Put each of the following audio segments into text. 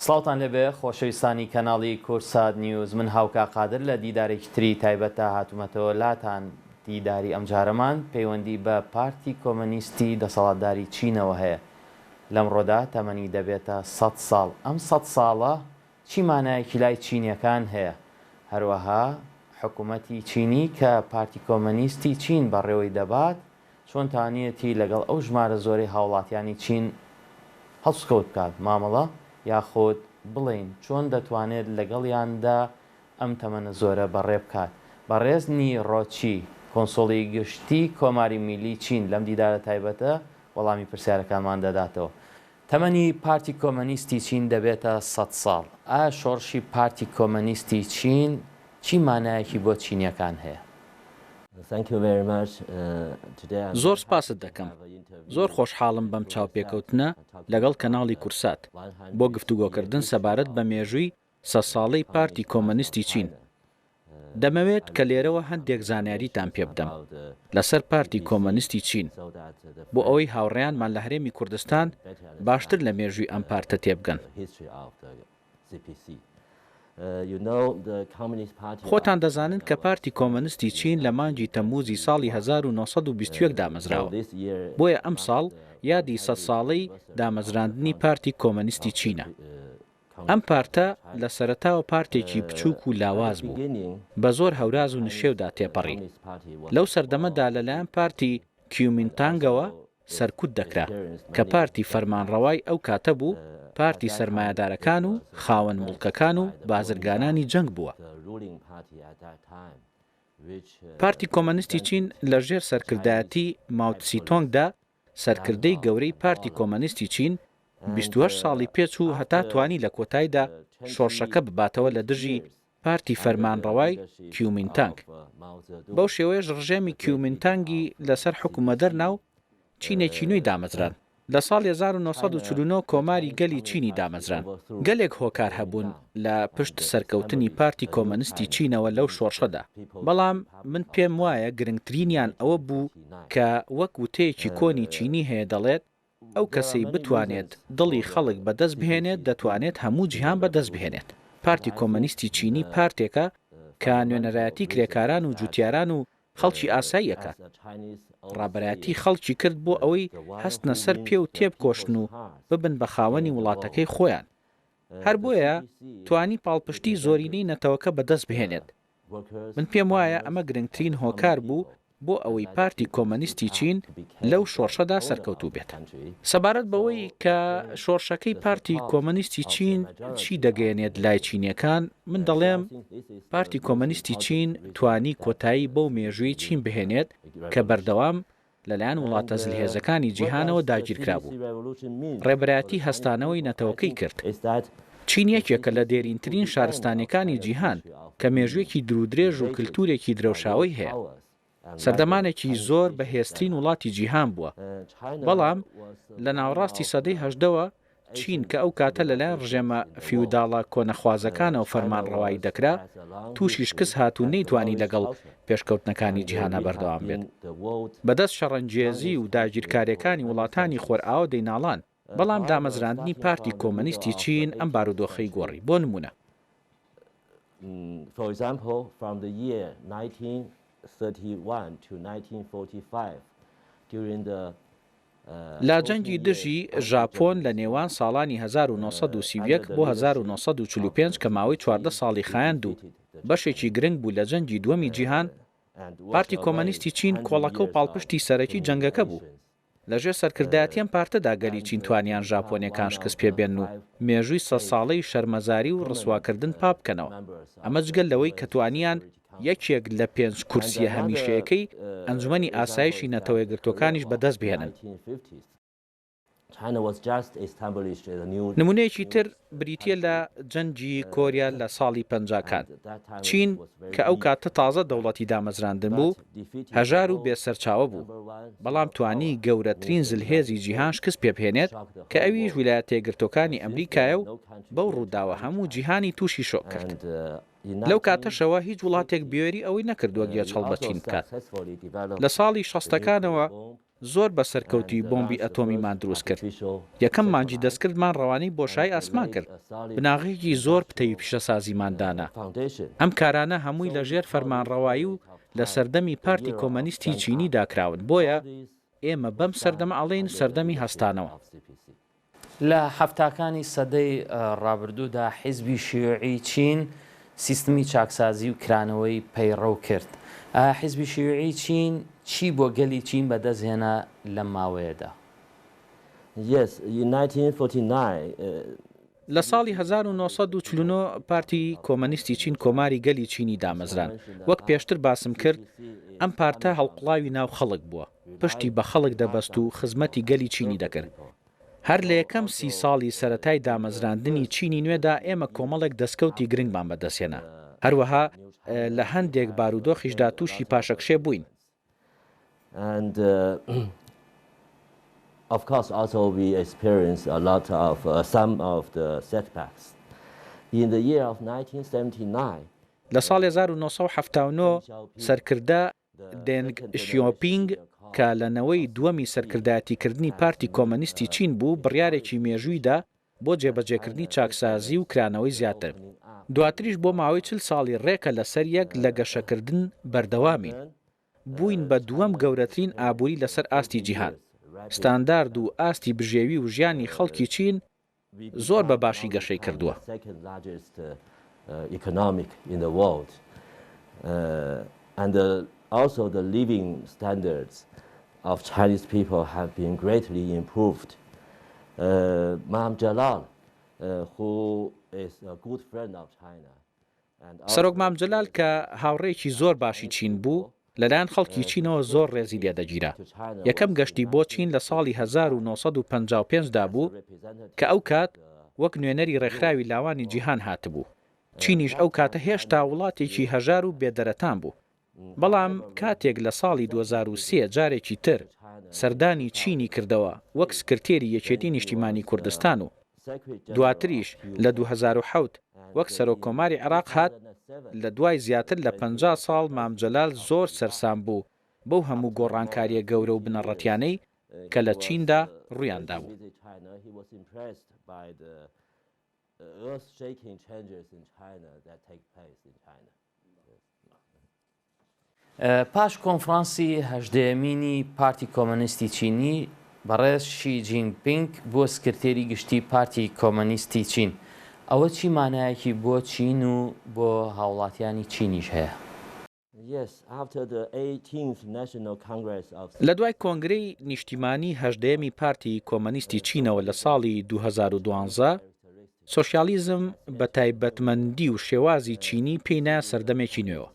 سڵاوتان لەبێ خۆشەویستانی کەناڵی کوردسات نیوز، من هاوکا قادر لە دیدارێکی تری تایبەتە هاتوومەتەوە لاتان. دیداری ئەمجارەمان پەیوەندی بە پارتی کۆمەنیستی دەسەڵاتداری چینەوە هەیە. لەمڕۆدا تەمەنی دەبێتە 100 ساڵ. ئەم 100 ساڵە چی مانایەکی لای چینیەکان هەیە؟ هەروەها حکوومەتی چینی کە پارتی کۆمەنیستی چین بەڕێوەی دەبات چۆن توانێتی لەگەڵ ئەو ژمارە زۆری هاوڵاتیانی چین هەڵسوکەوت بکات مامەڵە، یاخۆت بڵین چۆن دەتوانێت لەگەڵیاندا ئەم تەمەنە زۆرە بەڕێ بکات. بەڕێزنی ڕۆچی کۆنسۆڵی گشتی کۆماری میلی چین لەم دیدارە تایبەتە وەڵامی پرسیارەکانمان دەداتەوە. تەمەنی پارتی کۆمەنیستی چین دەبێتە 100 ساڵ. ئایا شۆڕشی پارتی کۆمەنیستی چین چی مانایەکی بۆ چینیەکان هەیە؟ زۆر سپاست دەکەم. زۆر خۆشحاڵم بەم چاوپێکەوتنە لەگەڵ کەناڵی کوردسات بۆ گفتوگۆکردن سەبارەت بە مێژووی 100 ساڵەی پارتی کۆمەنیستی چین. دەمەوێت کە لێرەوە هەندێک زانیاریتان پێ بدەم لەسەر پارتی کۆمەنیستی چین بۆ ئەوەی هاوڕێیانمان لە هەرێمی کوردستان باشتر لە مێژووی ئەم پارتە تێبگەن. خۆتان دەزانن کە پارتی کۆمەنیستی چین لە مانگی تەمموزی ساڵی 1920 دامەزراوە. بۆیە ئەم ساڵ یادی 100 ساڵەی دامەزراندنی پارتی کۆمەنیستی چینە. ئەم پارتە لە سەرەتاوە پارتێکی بچووک و لاواز بوو، بە زۆر هەوراز و نشێودا تێپەڕی. لەو سەردەمەدا لەلایەن پارتی کیومینتانگەوە سەرکوت دەکرا کە پارتی فەرمانڕەوای ئەو کاتە بوو، پارتی سەرمایەدارەکان و خاوەن مڵکەکان و بازرگانانی جەنگ بووە. پارتی کۆمەنیستی چین لە ژێر سەرکردایەتی ماوتسیتۆنگدا سەرکردەی گەورەی پارتی کۆمەنیستی چین 28 ساڵی پێچ و هەتا توانی لە کۆتاییدا شۆڕشەکە بباتەوە لە دژی پارتی فەرمانڕەوای کیومینتانگ. بەو شێوەیەش ڕژێمی کیومینتانگی لەسەر حکومە دەرناو چینێکی نوێی دامەزران. لە ساڵی 1949 کۆماری گەلی چینی دامەزران. گەلێک هۆکار هەبوون لە پشت سەرکەوتنی پارتی کۆمەنیستی چینەوە لەو شۆڕشەدا، بەڵام من پێم وایە گرنگترینیان ئەوە بوو کە وەک وتەیەکی کۆنی چینی هەیە دەڵێت ئەو کەسەی بتوانێت دڵی خەڵک بەدەست بهێنێت دەتوانێت هەموو جیهان بەدەست بهێنێت. پارتی کۆمەنیستی چینی پارتێکە کە نوێنەرایەتی کرێکاران و جوتیاران و خەڵکی ئاساییەکە. ڕابەرایەتی خەڵکی کرد بۆ ئەوەی هەستنە سەر پێ و تێبکۆشن و ببن بە خاوەنی وڵاتەکەی خۆیان. هەر بۆیە توانی پاڵپشتی زۆرینەی نەتەوەکە بەدەست بهێنێت. من پێم وایە ئەمە گرنگترین هۆکار بوو بۆ ئەوەی پارتی کۆمەنیستی چین لەو شۆڕشەدا سەرکەوتوو بێت. سەبارەت بەوەی کە شۆڕشەکەی پارتی کۆمەنیستی چین چی دەگەیەنێت لای چینیەکان، من دەڵێم پارتی کۆمەنیستی چین توانی کۆتایی بەو مێژووی چین بهێنێت کە بەردەوام لەلایەن وڵاتە زلهێزەکانی جیهانەوە داگیرکرا بوو. ڕێبەرایەتی هەستانەوەی نەتەوەکەی کرد. چین یەکێکە لە دێرینترین شارستانیەکانی جیهان کە مێژوویەکی درودرێژ و کلتورێکی درەوشاوی هەیە. سەردەمانێکی زۆر بەهێزترین وڵاتی جیهان بووە، بەڵام لە ناوەڕاستی سەدەی هەژدەوە چین کە ئەو کاتە لەلایەن ڕژێمە فیوداڵە کۆنەخوازەکانەوە فەرمانڕەوایی دەکرا تووشی شکست هاتوو نەیتوانی لەگەڵ پێشکەوتنەکانی جیهانە بەردەوام بێت. بەدەست شەڕەنجێزی و داگیرکاریەکانی وڵاتانی خۆرئاوە دەیناڵان، بەڵام دامەزراندنی پارتی کۆمەنیستی چین ئەم بارودۆخەی گۆڕی. بۆ نمونە لا جەنگی دژی ژاپۆن لە نێوان ساڵانی 1931 بۆ 1945 کە ماوەی 14 ساڵی خایاند و بەشێکی گرنگ بوو لە جەنگی دووەمی جیهان، پارتی کۆمەنیستی چین کۆڵەکە و پاڵپشتی سەرەکی جەنگەکە بوو. لەژێر سەرکردایەتیان پارتەدا گەلی چین توانیان ژاپۆنیەکان شکست پێبێن و مێژووی 100 ساڵەی شەرمەزاری و ڕسواکردن پاپ بکەنەوە. ئەمە جگەل لەوەی کە توانیان یەکێک لە 5 کورسیە هەمیشەیەکەی ئەنجومەنی ئاسایشی نەتەوە یەکگرتوەکانیش بەدەست بهێنن. نمونەیەکی تر بریتیە لە جەنگی کۆریا لە ساڵی 50کان. چین کە ئەو کاتە تازە دەوڵەتی دامەزراندن بوو، هەژار و بێسەرچاوە بوو، بەڵام توانی گەورەترین زلهێزی جیهان شکست پێبهێنێت کە ئەویش ویلایەتە یەکگرتوەکانی ئەمریکایە و بەو ڕووداوە هەموو جیهانی تووشی شۆک کرد. لەو کاتەشەوە هیچ وڵاتێک بێوەری ئەوەی نەکردووە گێچ هەڵبەچین بکات. لە ساڵی 60ەکانەوە زۆر بە سەرکەوتی بۆمبی ئەتۆمیمان دروست کرد. یەکەم مانجی دەستکردمان ڕەوانەی بۆشای ئاسمان کرد. بناغێکی زۆر پتەی پیشەسازیماندانا. ئەم کارانە هەمووی لەژێر فەرمانڕەوایی و لە سەردەمی پارتی کۆمەنیستی چینی داکراون. بۆیە ئێمە بەم سەردەمە ئەڵێن سەردەمی هەستانەوە. لە هەفتاکانی سەدەی ڕابردوودا حزبی شیوعی چین سیستمی چاکسازی و کرانەوەی پەیڕەو کرد. حزبی شیوعی چین چی بۆ گەلی چین بەدەستهێنا لەم ماوەیەدا؟ لە ساڵی 1949 پارتی کۆمەنیستی چین کۆماری گەلی چینی دامەزران. وەک پێشتر باسم کرد، ئەم پارتە هەڵقڵاوی ناو خەڵک بووە، پشتی بە خەڵک دەبەست و خزمەتی گەلی چینی دەکرد. هەر لە یەکەم 30 ساڵی سەرەتای دامەزراندنی چینی نوێدا ئێمە کۆمەڵێک دەستکەوتی گرنگمان بەدەستهێنا. هەروەها لە هەندێک بارودۆخیشدا تووشی پاشەکشێ بووین. Of course, also we experienced a lot of some of the setbacks. In the year of 1979, لە ساڵی 1970 سەرکردە دێنگ شیۆپینگ کە لەنەوەی دووەمی سەرکردایەتیکردنی پارتی کۆمەنیستی چین بوو بڕیارێکی مێژوویدا بۆ جێبەجێکردنی چاکسازی و کرانەوەی زیاتر. دواتریش بۆ ماوەی 40 ساڵی ڕێکە لەسەر یەک لە گەشەکردن بەردەوامین. بووین بە دووەم گەورەترین ئابووری لەسەر ئاستی جیهان. ستاندارد و ئاستی بژێوی و ژیانی خەڵکی چین زۆر بە باشی گەشەی کردووە. Also the living standards of Chinese people have been greatly improved. Maham Jalal, who is a good friend of China. سەرۆک مام جەلال کە هاوڕێکی زۆر باشی چین بوو، لەلایەن خەڵکی چینەوە زۆر ڕێزی لێدەگیرا. یەکەم گەشتی بۆ چین لە ساڵی 1955دا بوو کە ئەو کات وەک نوێنەری ڕێکخراوی لاوانی جیهان هاتبوو. چینیش ئەو کاتە هێشتا وڵاتێکی هەژار و بێدەرەتان بوو. بەڵام کاتێک لە ساڵی 2003 جارێکی تر سەردانی چینی کردەوە وەک سکرتێری یەکێتی نیشتیمانی کوردستان و دواتریش لە 2007 وەک سەرۆکۆماری عێراق هات، لە دوای زیاتر لە 50 ساڵ مام جەلال زۆر سەرسام بوو بەو هەموو گۆڕانکاریە گەورە و بنەڕەتیانەی کە لە چیندا ڕوویاندا بوو. پاش کۆنفرانسی هەژدەیەمینی پارتی کۆمەنیستی چینی بەڕێز شی جینپینگ بۆ سکرتێری گشتی پارتی کۆمەنیستی چین، ئەوە چی مانایەکی بۆ چین و بۆ هاوڵاتیانی چینیش هەیە؟ لە دوای کۆنگرەی نیشتیمانی هەژدەیەمی پارتی کۆمەنیستی چینەوە لە ساڵی 2012 سۆشیالیزم بە تایبەتمەندی و شێوازی چینی پێینا سەردەمێکی نوێوە.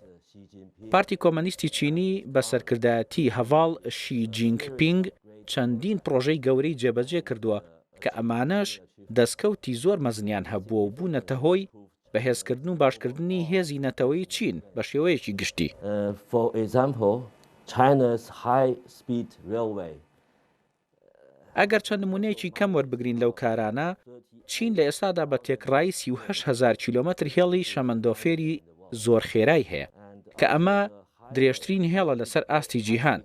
پارتی کۆمەنیستی چینی بە سەرکردایەتی هەواڵ شی جینپینگ چەندین پرۆژەی گەورەی جێبەجێ کردووە کە ئەمانەش دەستکەوتی زۆر مەزنیان هەبووە و بوونەتە هۆی بەهێزکردن و باشکردنی هێزی نەتەوەی چین بە شێوەیەکی گشتی. ئەگەر چەند نمونەیەکی کەم وەربگرین لەو کارانە، چین لە ئێستادا بە تێکڕایی 38,000 کیلۆمەتر هێڵی شەمەندۆفێری زۆر خێرای هەیە کە ئەمە درێژترین هێڵە لەسەر ئاستی جیهان.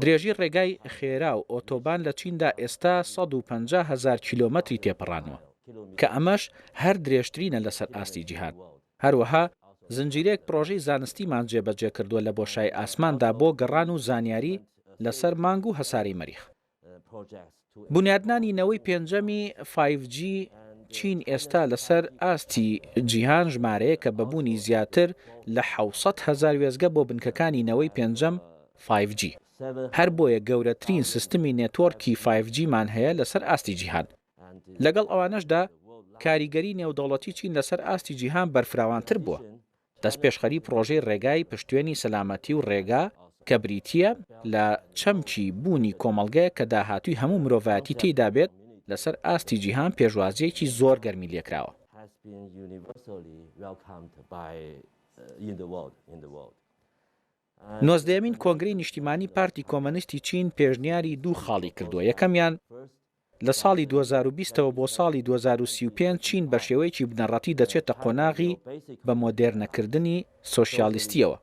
درێژی ڕێگای خێرا و ئۆتۆبان لە چیندا ئێستا 150,000 کیلۆمەتری تێپەڕانەوە کە ئەمەش هەر درێژترینە لەسەر ئاستی جیهان. هەروەها زنجیرەیەک پرۆژەی زانستیمان جێبەجێ کردووە لە بۆشای ئاسماندا بۆ گەڕان و زانیاری لەسەر مانگ و هەساری مەریخ. بنیادنانی نەوەی پێنجەمی 5G چین ئێستا لەسەر ئاستی جیهان ژمارەیە کە بەبوونی زیاتر لە 700,000 وێزگە بۆ بنکەکانی نەوەی پێنجەم 5G. هەر بۆیە گەورەترین سیستمی نێتوۆرکی 5G مان هەیە لەسەر ئاستی جیهان. لەگەڵ ئەوانەشدا کاریگەری نێودەوڵەتی چین لەسەر ئاستی جیهان بەرفراوانتر بووە. دەست پێشخەری پرۆژەی ڕێگای پشتوێنی سەلامەتی و ڕێگا کە بریتیە لە چەمکی بوونی کۆمەڵگەیە کە داهاتووی هەموو مرۆڤایەتی تێیدا بێت لەسەر ئاستی جیهان پێشوازیەکی زۆر گەرمی لێکراوە. نۆزدەیەمین کۆنگرەی نیشتیمانی پارتی کۆمەنیستی چین پێشنیاری دوو خاڵی کردووە. یەکەمیان لە ساڵی 2020ەوە بۆ ساڵی 2035 چین بە شێوەیەکی بنەڕەتی دەچێتە قۆناغی بە مۆدێرنەکردنی سۆشیالیستیەوە.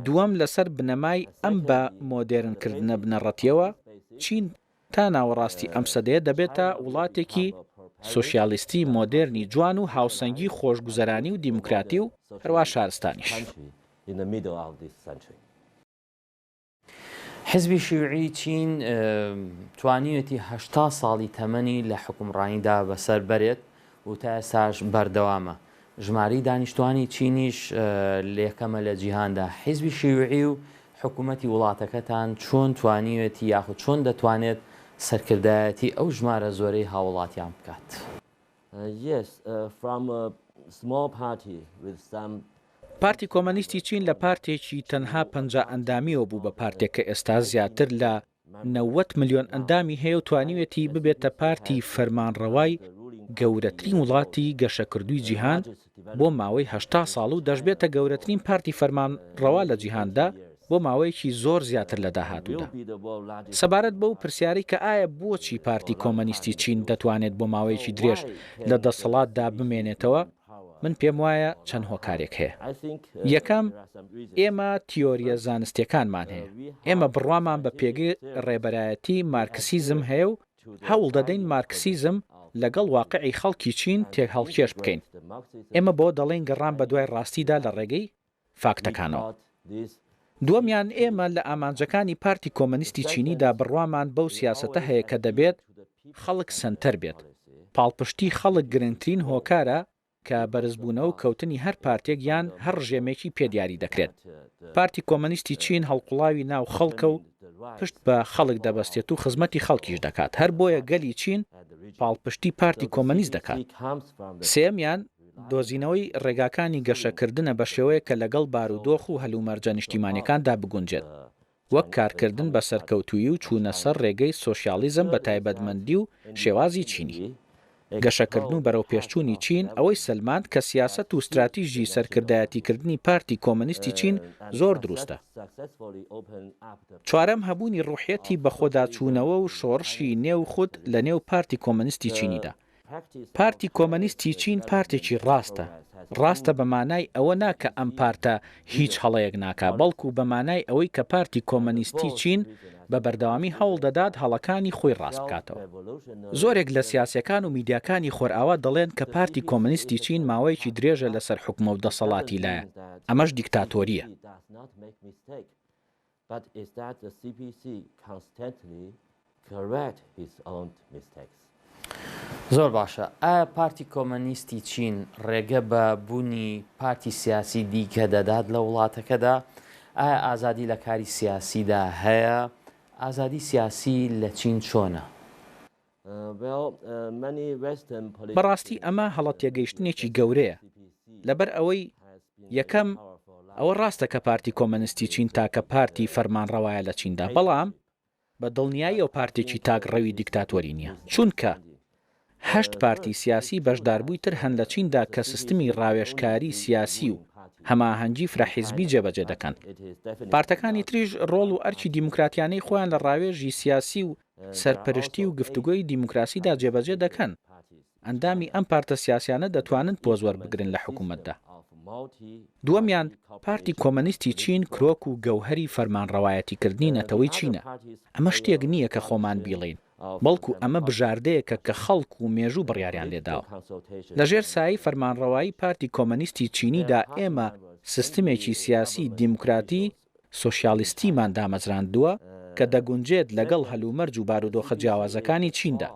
دووەم لەسەر بنەمای ئەم بە مۆدێرنکردنە بنەڕەتیەوە چین تا ناوەڕاستی ئەم سەدەیە دەبێتە وڵاتێکی سۆشیالیستی مۆدێرنی جوان و هاوسەنگی خۆشگوزەرانی و دیموکراتی و هەروە شارستانیش. حزبی شیوعی چین توانیوێتی 80 ساڵی تەمەنی لە حکومڕانیدا بەسەر بەرێت و تا ئێستاش بەردەوامە. ژماری دانیشتوانی چینیش لێکەمە لە جیهاندا. حزبی شیوعی و حکوومەتی وڵاتەکەتان چۆن توانیوێتی یاخود چۆن دەتوانێت سەرکردایەتی ئەو ژمارە زۆرەی هاوڵاتیان بکات؟ پارتی کۆمەنیستی چین لە پارتێکی تەنها 50 ئەندامیەوە بوو بە پارتێکە ئێستا زیاتر لە 90 ملیۆن ئەندامی هەیە و توانیوێتی ببێتە پارتی فەرمانڕەوای گەورەترین وڵاتی گەشەکردووی جیهان بۆ ماوەی 80 ساڵ و دەشبێتە گەورەترین پارتی فەرمانڕەوا لە جیهاندا بۆ ماوەیەکی زۆر زیاتر لە داهاتوودا. سەبارەت بەو پرسیاری کە ئایا بۆچی پارتی کۆمەنیستی چین دەتوانێت بۆ ماوەیەکی درێژ لە دەسەڵاتدا بمێنێتەوە، من پێم وایە چەند هۆکارێک هەیە. یەکەم، ئێمە تیۆریە زانستیەکانمان هەیە. ئێمە بڕوامان بە پێگەی ڕێبەرایەتی مارکسیزم هەیە و هەوڵ دەدەین مارکسیزم لەگەڵ واقعی خەڵکی چین تێک هەڵکێش بکەین. ئێمە بۆ دەڵێن گەڕان بە دوای ڕاستیدا لە ڕێگەی فاکتەکانەوە. دووەمیان، ئێمە لە ئامانجەکانی پارتی کۆمەنیستی چینیدا بڕوامان بەو سیاسەتە هەیە کە دەبێت خەڵک سەنتەر بێت. پاڵپشتی خەڵک گرنگترین هۆکارە کە بەرزبوونەوە و کەوتنی هەر پارتێک یان هەر ڕژێمێکی پێدیاری دەکرێت. پارتی کۆمەنیستی چین هەڵقوڵاوی ناو خەڵکە و پشت بە خەڵک دەبەستێت و خزمەتی خەڵکیش دەکات. هەر بۆیە گەلی چین پاڵپشتی پارتی کۆمەنیست دەکات. سێمیان، دۆزینەوەی ڕێگاکانی گەشەکردنە بە شێوەیە کە لەگەڵ بارودۆخ و هەلومەرجە نیشتیمانیەکاندا بگونجێت، وەک کارکردن بە سەرکەوتووی و چوونە سەر ڕێگەی سۆشیالیزم بە تایبەتمەندی و شێوازی چینی. گەشەکردن و بەرەو پێشچوونی چین ئەوەی سلماند کە سیاسەت و استراتیژی سەرکردایەتیکردنی پارتی کۆمەنیستی چین زۆر دروستە. چوارەم، هەبوونی ڕوحەتی بەخۆداچوونەوە و شۆڕشی نێو خود لە نێو پارتی کۆمەنیستی چینیدا. پارتی کۆمەنیستی چین پارتێکی ڕاستە. ڕاستە بە مانای ئەوە ناکە ئەم پارتە هیچ هەڵەیەک ناکا، بەڵکو بە مانای ئەوەی کە پارتی کۆمەنیستی چین بە بەردەوامی هەوڵ دەدات هەڵەکانی خۆی ڕاست بکاتەوە. زۆرێک لە سیاسەکان و میدیاکانی خۆرئاوا دەڵێن کە پارتی کۆمەنیستی چین ماوەیەکی درێژە لەسەر حکومە و دەسەڵاتی لایە. ئەمەش دیکتاتۆریە. زۆر باشە. ئایا پارتی کۆمەنیستی چین ڕێگە بە بوونی پارتی سیاسی دیکە دەدات لە وڵاتەکەدا؟ ئایا ئازادی لە کاری سیاسیدا هەیە؟ ئازادی سیاسی لە چین چۆنە؟ بەڕاستی ئەمە هەڵە تێگەیشتنێکی گەورەیە. لەبەر ئەوەی یەکەم، ئەوە ڕاستە کە پارتی کۆمەنیستی چین تاکە پارتی فەرمانڕەوایە لە چیندا، بەڵام بە دڵنیایی ئەو پارتێکی تاکڕەوی دیکتاتۆری نییە. چونکە 8 پارتی سیاسی بەشداربووی تر هەن لە چیندا کە سیستمی ڕاوێژکاری سیاسی و هەماهەنگی فرەحیزبی جێبەجێ دەکەن. پارتەکانی تریژ ڕۆڵ و ئەرکی دیموکراتیانەی خۆیان لە ڕاوێژی سیاسی و سەرپەرشتی و گفتوگۆی دیموکراسیدا جێبەجێ دەکەن. ئەندامی ئەم پارتە سیاسیانە دەتوانن پۆزوەر بگرن لە حکوومەتدا. دووەمیان، پارتی کۆمەنیستی چین کرۆک و گەوهەری فەرمانڕەوایەتیکردنی نەتەوەی چینە. ئەمە شتێک نییە کە خۆمان بیڵین، بەڵکو ئەمە بژاردەیەکە کە خەڵک و مێژوو بڕیاریان لێداوە. لەژێر سایی فەرمانڕەوایی پارتی کۆمەنیستی چینیدا ئێمە سیستمێکی سیاسی دیموکراتی سۆشیالیستیمان دامەزراندووە کە دەگونجێت لەگەڵ هەلومەرج و بارودۆخە جیاوازەکانی چیندا.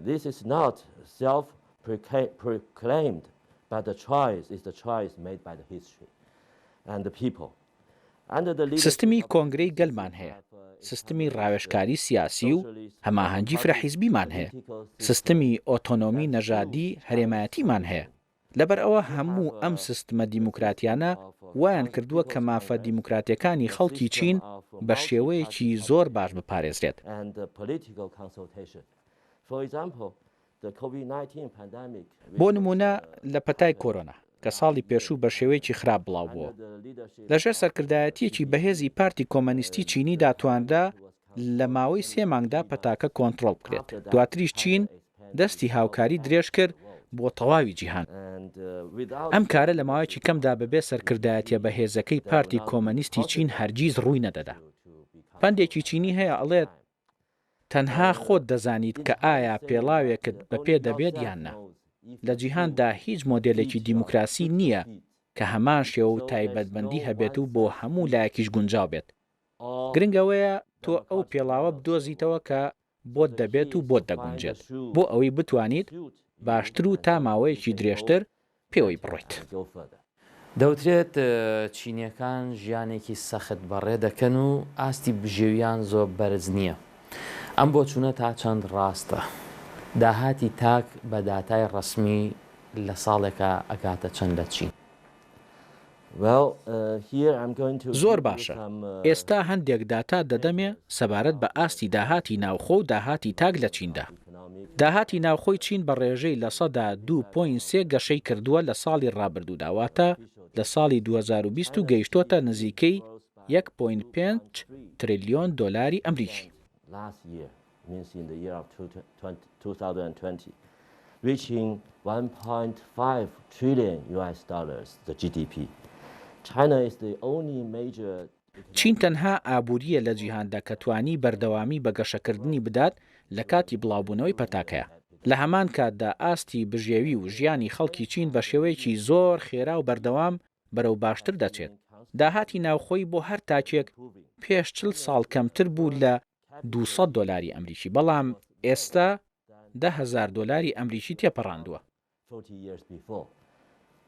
This is not self-proclaimed, but the choice is the choice made by the history and the people. سیستمی کۆنگرەی گەلمان هەیە، سیستمی ڕاوێژکاری سیاسی و هەماهەنگی فرەحیزبیمان هەیە، سیستمی ئۆتۆنۆمی نەژادی هەرێمایەتیمان هەیە. لەبەر ئەوە هەموو ئەم سیستمە دیموکراتیانە وایان کردووە کە مافە دیموکراتیەکانی خەڵکی چین بە شێوەیەکی زۆر باش بپارێزرێت. بۆ نمونە لە پەتای کۆرۆنا کە ساڵی پێشوو بە شێوەیەکی خراپ بڵاو بووە، لەژێر سەرکردایەتیەکی بەهێزی پارتی کۆمەنیستی چینیدا تواندا لە ماوەی 3 مانگدا پەتاکە کۆنتڕۆڵ بکرێت. دواتریش چین دەستی هاوکاری درێژ کرد بۆ تەواوی جیهان. ئەم کارە لە ماوەیەکی کەمدا بەبێ سەرکردایەتیە بەهێزەکەی پارتی کۆمەنیستی چین هەرگیز ڕووی نەدەدا. پندێکی چینی هەیە ئەڵێت تەنها خۆت دەزانیت کە ئایا پێڵاوێکت بەپێ دەبێت یان نا. لە جیهاندا هیچ مۆدێلێکی دیموکراسی نییە کە هەمان شێوە و تایبەتبەندی هەبێت و بۆ هەموو لایەکیش گونجاو بێت. گرنگەوەیە تۆ ئەو پێڵاوە بدۆزیتەوە کە بۆت دەبێت و بۆت دەگونجێت بۆ ئەوەی بتوانیت باشتر و تا ماوەیەکی درێژتر پێوەی بڕۆیت. دەوترێت چینیەکان ژیانێکی سەخت بەڕێ دەکەن و ئاستی بژێویان زۆر بەرز نییە. ئەم بۆ چوونە تا چەند ڕاستە. داهاتی تاک بە داتای ڕسمی لە ساڵێکە ئەکاتە چەند لە چین. زۆر باشە. ئێستا هەندێک داتا دەدەمێ سەبارەت بە ئاستی داهاتی ناوخۆ و داهاتی تاک لە چیندا. داهاتی ناوخۆی چین بە ڕێژەی لە سەدا 2.3 گەشەی کردووە لە ساڵی ڕابردووداواتە لە ساڵی 2020 و گەیشتۆتە نزیکەی 1.5 تریلیۆن دۆلاری ئەمریکی. reaching 1.5 trillion US dollars the GDP. China is the only major. چین تەنها ئابووریە لە جیهاندا کە توانی بەردەوامی بە گەشەکردنی بدات لە کاتی بڵاوبوونەوەی پەتاکەیە. لە هەمان کاتدا ئاستی بژێوی و ژیانی خەڵکی چین بە شێوەیەکی زۆر خێرا و بەردەوام بەرەو باشتر دەچێت. داهاتی ناوخۆی بۆ هەر تاکێک پێش 40 ساڵ کەمتر بوو لە 200 دۆلاری ئەمریکی، بەڵام ئێستا 10,000 دۆلاری ئەمریکی تێپەڕاندووە.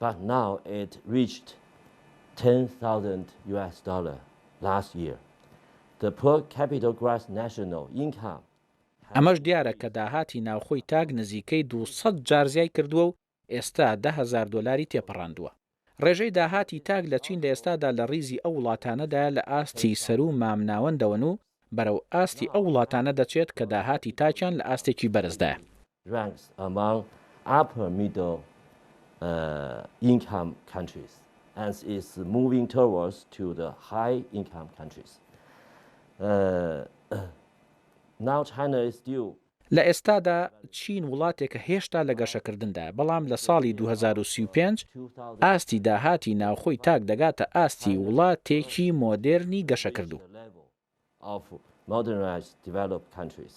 But now it reached 10,000 US dollar last year. The per capita gross national income. ئەمەش دیارە کە داهاتی ناوخۆی تاک نزیکەی 200 جار زیای کردووە و ئێستا 10,000 دۆلاری تێپەڕاندووە. ڕێژەی داهاتی تاک لە چین لە ئێستادا لە ڕیزی ئەو وڵاتانەدا لە ئاستی سەر و مامناوەندەوەن و بەرەو ئاستی ئەو وڵاتانە دەچێت کە داهاتی تاکیان لە ئاستێکی بەرزدایە. Ranks among upper middle income countries and is moving towards to the high income countries. Now China is still. لە ئێستادا چین وڵاتێکە هێشتا لە گەشەکردندایە، بەڵام لە ساڵی 2035 ئاستی داهاتی ناوخۆی تاک دەگاتە ئاستی وڵاتێکی مۆدێرنی گەشەکردوو. Modernized developed countries.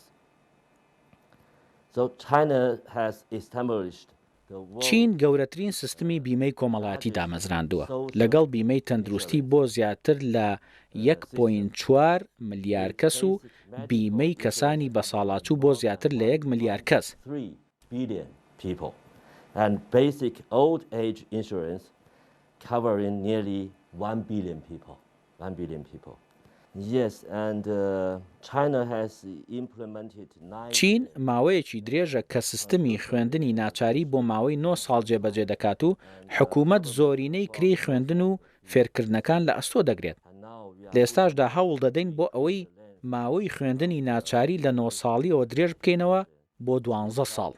So China has established. چین گەورەترین سیستمی بیمەی کۆمەڵایەتی دامەزراندووە لەگەڵ بیمەی تەندروستی بۆ زیاتر لە 1.4 ملیار کەس و بیمەی کەسانی بە ساڵاچوو بۆ زیاتر لە 1 ملیار کەس. 3 billion people and basic old age insurance covering nearly 1 billion people. 1 billion people. Yes, and China has implemented 9. چین ماوەیەکی درێژە کە سیستمی خوێندنی ناچاری بۆ ماوەی 9 ساڵ جێبەجێ دەکات و حکوومەت زۆرینەی کری خوێندن و فێرکردنەکان لە ئەستۆ دەگرێت. لە ئێستاشدا هەوڵ دەدەین بۆ ئەوەی ماوەی خوێندنی ناچاری لە 9 ساڵیەوە درێژ بکەینەوە بۆ 12 ساڵ.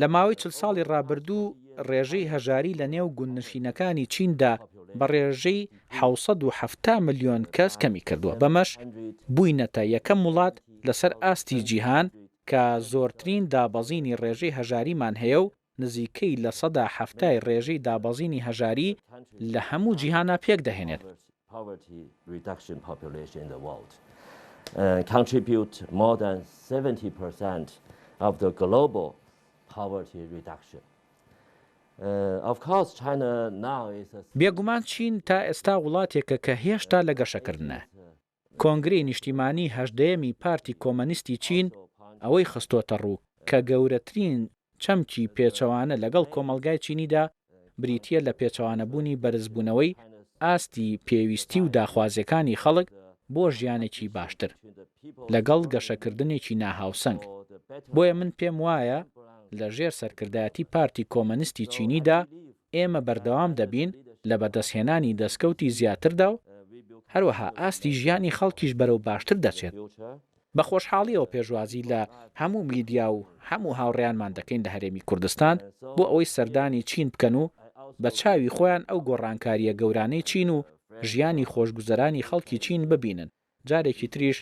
لە ماوەی 40 ساڵی ڕابردوو ڕێژەی هەژاری لە نێو گوندنشینەکانی چیندا بە ڕێژەی 770 ملیۆن کەس کەمی کردووە. بەمەش بووینەتە یەکەم وڵات لەسەر ئاستی جیهان کە زۆرترین دابەزینی ڕێژەی هەژاریمان هەیە و نزیکەی لە 170 ڕێژەی دابەزینی هەژاری لە هەموو جیهانە پێک دەهێنێت. Contribute more than 70% of the global poverty reduction. Of course, China now is a. بێگومان چین تا ئێستا وڵاتێکە کە هێشتا لە گەشەکردنە. کۆنگرەی نیشتیمانی هەژدەیەمی پارتی کۆمەنیستی چین ئەوەی خستۆتە ڕوو کە گەورەترین چەمکی پێچەوانە لەگەڵ کۆمەلگای چینیدا بریتیە لە پێچەوانەبوونی بەرزبوونەوەی ئاستی پێویستی و داخوازیەکانی خەڵک بۆ ژیانێکی باشتر لەگەڵ گەشەکردنێکی ناهاوسەنگ. بۆیە من پێم وایە لە ژێر سەرکردایەتی پارتی کۆمەنیستی چینیدا ئێمە بەردەوام دەبین لە بەدەستهێنانی دەستکەوتی زیاتردا و هەروەها ئاستی ژیانی خەڵکیش بەرەو باشتر دەچێت. بە خۆشحاڵیەوە پێشوازی لە هەموو میدیا و هەموو هاوڕێیانمان دەکەین لە هەرێمی کوردستان بۆ ئەوەی سەردانی چین بکەن و بە چاوی خۆیان ئەو گۆڕانکاریە گەورانەی چین و ژیانی خۆشگوزەرانی خەڵکی چین ببینن. جارێکی تریش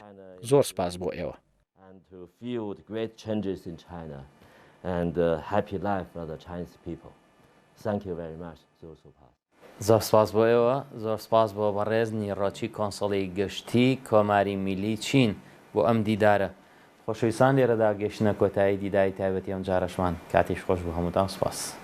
زۆر سپاس بۆ ئێوە. and happy life for the Chinese people. Thank you very much. زۆر سپاس بۆ ئێوە، زۆر سپاس بۆ بەڕێز نیڕۆچی کۆنسڵی گەشتی کۆماری میلی چین بۆ ئەم دیدارە. خۆشەویستان لێرەدا گەشتنە کۆتایی دیداری تایبەتی ئەم جارەشمان کاتیش خۆش بۆ هەمووتان سپاس.